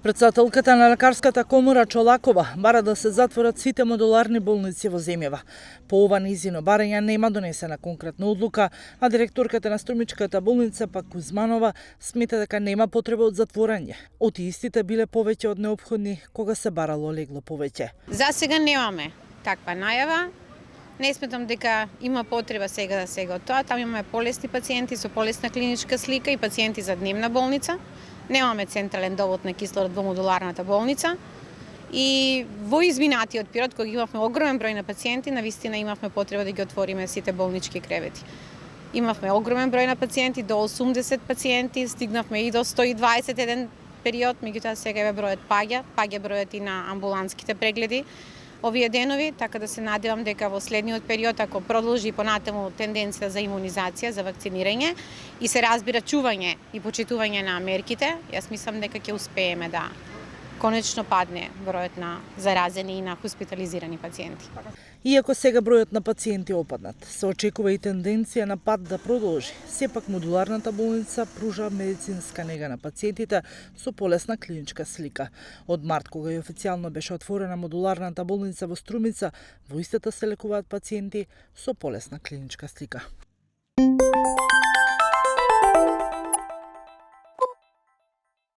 Претседателката на Лекарската комора Чолакова бара да се затворат сите модуларни болници во земјава. По ова нејзино барање нема донесена конкретна одлука, а директорката на Струмичката болница пак Кузманова смета дека нема потреба од затворање. Од истите биле повеќе од неопходни кога се барало легло повеќе. За сега немаме таква најава. Не сметам дека има потреба сега од тоа. Таму имаме полесни пациенти со полесна клиничка слика и пациенти за дневна болница. Немаме централен довод на кислород во модуларната болница. И во изминатиот период, кога имавме огромен број на пациенти, навистина имавме потреба да ги отвориме сите болнички кревети. Имавме огромен број на пациенти, до 80 пациенти, стигнавме и до 120 еден период, меѓутоа сега бројот паѓа бројот и на амбуланските прегледи овие денови, така да се надевам дека во следниот период, ако продолжи понатаму тенденција за имунизација, за вакцинирање и се разбира чување и почитување на мерките, јас мислам дека ќе успееме да конечно падне бројот на заразени и на хоспитализирани пациенти. Иако сега бројот на пациенти опаднат, се очекува и тенденција на пад да продолжи. Сепак модуларната болница пружа медицинска нега на пациентите со полесна клиничка слика. Од март, кога и официјално беше отворена модуларната болница во Струмица, во истата се лекуваат пациенти со полесна клиничка слика.